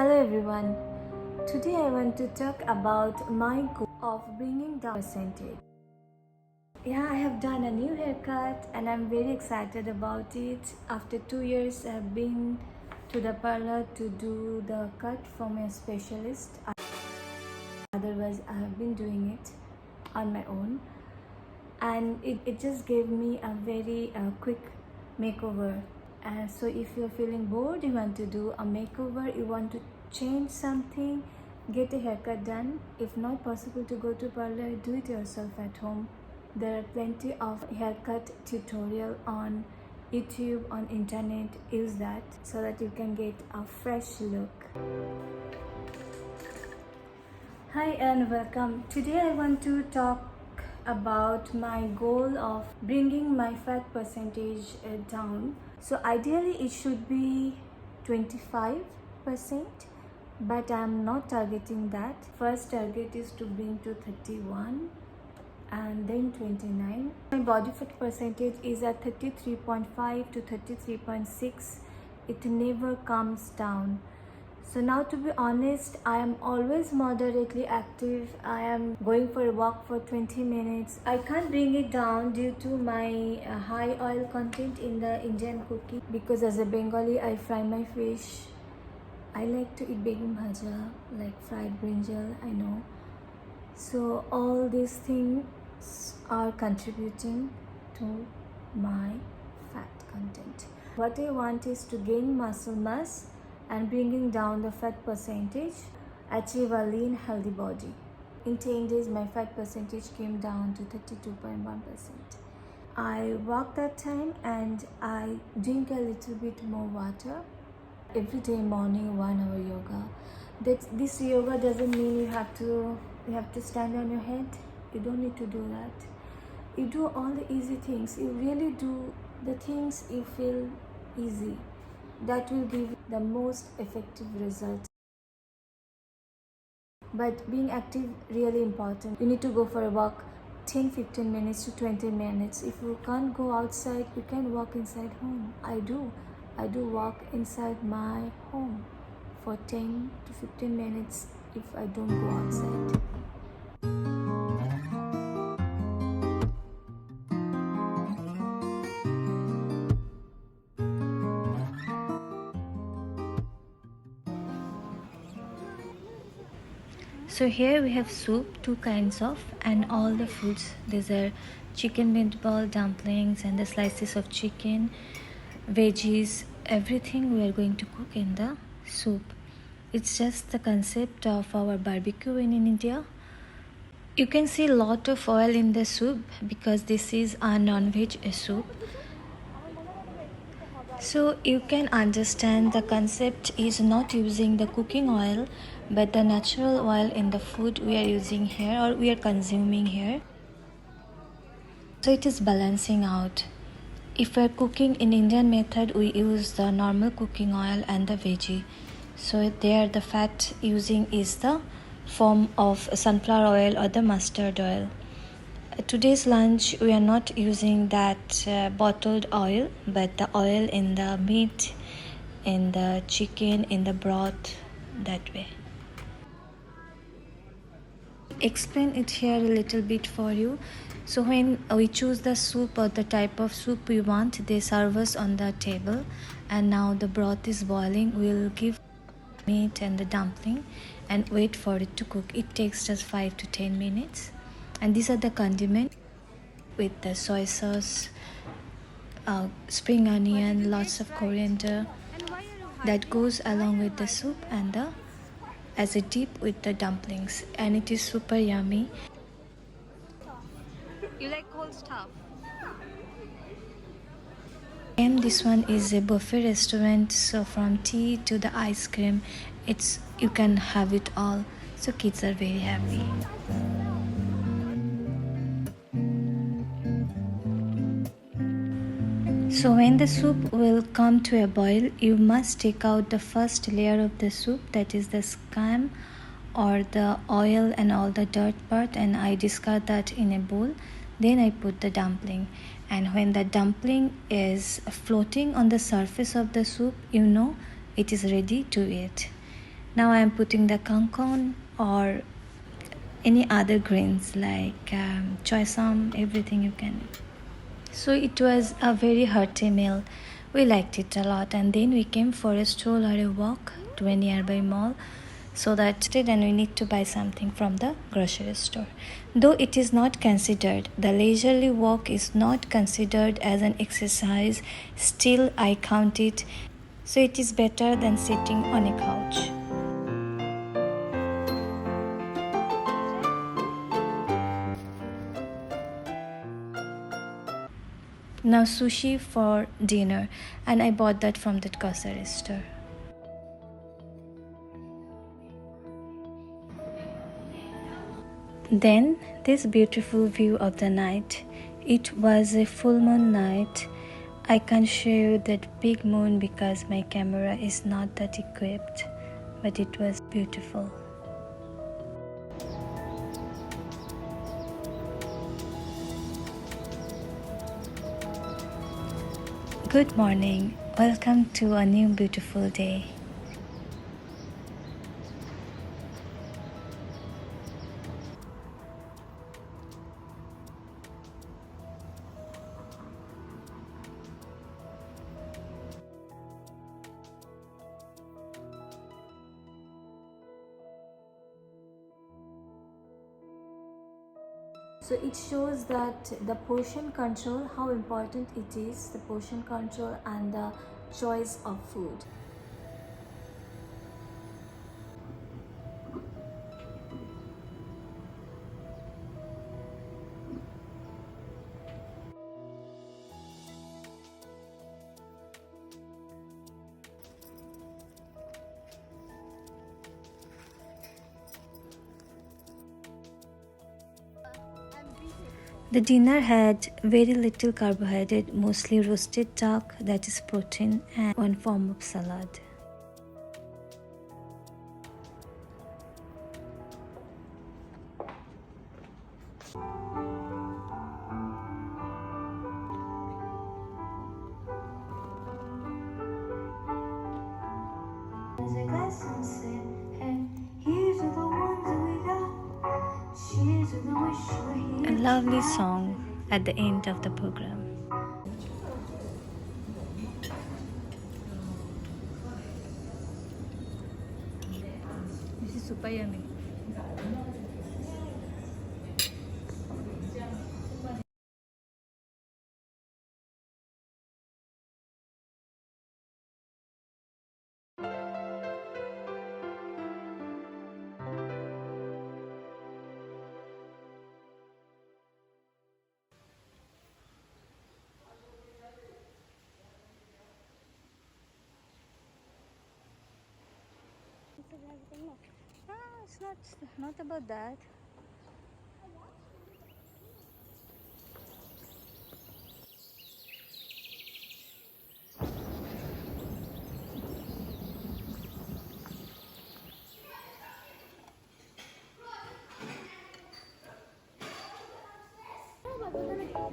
Hello everyone. Today I want to talk about my goal of bringing down percentage. Yeah, I have done a new haircut and I'm very excited about it. After 2 years I have been to the parlor to do the cut from a specialist. Otherwise I have been doing it on my own, and it just gave me a very quick makeover. So if you're feeling bored, you want to do a makeover, you want to change something, get a haircut done. If not possible to go to parlor, do it yourself at home. There are plenty of haircut tutorial on YouTube, on internet. Use that so that you can get a fresh look. Hi and welcome. Today I want to talk about my goal of bringing my fat percentage down. So ideally it should be 25%, but I'm not targeting that. First target is to bring to 31 and then 29. My body fat percentage is at 33.5 to 33.6. It never comes down. So now, to be honest, I am always moderately active. I am going for a walk for 20 minutes. I can't bring it down due to my high oil content in the Indian cooking, because as a Bengali I fry my fish. I like to eat begun bhaja, like fried brinjal, I know. So all these things are contributing to my fat content. What I want is to gain muscle mass and bringing down the fat percentage, achieve a lean healthy body. In 10 days my fat percentage came down to 32.1%. I walk that time and I drink a little bit more water. Every day morning 1 hour yoga. This yoga doesn't mean you have to stand on your head. You don't need to do that. You do all the easy things. You really do the things you feel easy. That will give you the most effective result. But being active really important. You need to go for a walk 10-15 minutes to 20 minutes. If you can't go outside, you can walk inside home. I do walk inside my home for 10 to 15 minutes if I don't go outside. So here we have soup, two kinds of, and all the foods. These are chicken meatball, dumplings, and the slices of chicken, veggies, everything we are going to cook in the soup. It's just the concept of our barbecue in India. You can see a lot of oil in the soup because this is a non-veg soup. So you can understand the concept is not using the cooking oil, but the natural oil in the food we are using here or we are consuming here. So it is balancing out. If we are cooking in Indian method, we use the normal cooking oil and the veggie. So there the fat using is the form of sunflower oil or the mustard oil. Today's lunch we are not using that bottled oil, but the oil in the meat, in the chicken, in the broth, that way. Explain it here a little bit for you. So when we choose the soup or the type of soup we want, they serve us on the table, and now the broth is boiling. We'll give meat and the dumpling and wait for it to cook. It takes just 5 to 10 minutes. And these are the condiments with the soy sauce, spring onion, lots of coriander that goes along with the soup and as a dip with the dumplings, and it is super yummy. You like cold stuff? And this one is a buffet restaurant, so from tea to the ice cream, you can have it all. So kids are very happy. So when the soup will come to a boil, you must take out the first layer of the soup, that is the scum or the oil and all the dirt part, and I discard that in a bowl. Then I put the dumpling, and when the dumpling is floating on the surface of the soup, you know it is ready to eat. Now I am putting the kangkong or any other grains like choy-sam, everything you can. So it was a very hearty meal. We liked it a lot, and then we came for a stroll or a walk to a nearby mall so that then we need to buy something from the grocery store. Though it is not considered, the leisurely walk is not considered as an exercise, still I count it. So it is better than sitting on a couch. Now sushi for dinner, and I bought that from that grocery store. Then this beautiful view of the night. It was a full moon night. I can't show you that big moon because my camera is not that equipped, but it was beautiful. Good morning. Welcome to a new beautiful day. So it shows that the portion control, how important it is, the portion control and the choice of food. The dinner had very little carbohydrate, mostly roasted duck, that is protein, and one form of salad. A lovely song at the end of the program. This is super yummy. It's not about that.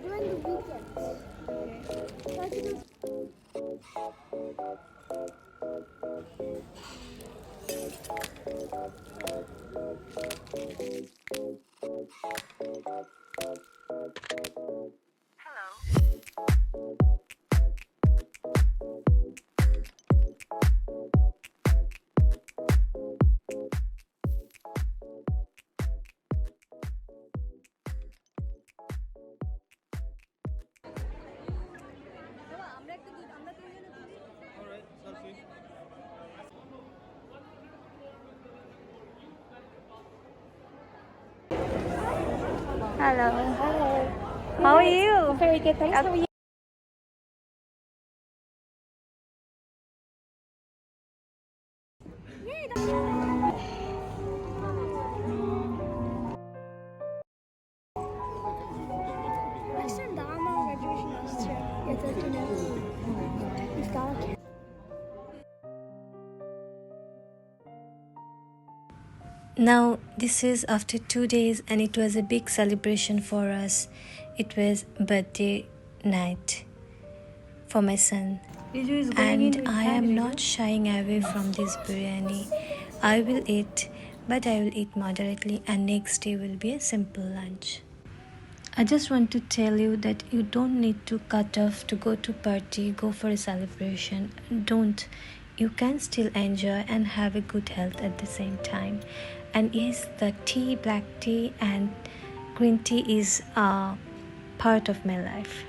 During the weekends. Hello. Hello. How are you? Very good, thanks. How are you? Now, this is after 2 days, and it was a big celebration for us. It was birthday night for my son, and I am not shying away from this biryani. I will eat, but I will eat moderately, and next day will be a simple lunch. I just want to tell you that you don't need to cut off to go to party, go for a celebration. Don't. You can still enjoy and have a good health at the same time. And yes, the tea, black tea and green tea is a part of my life.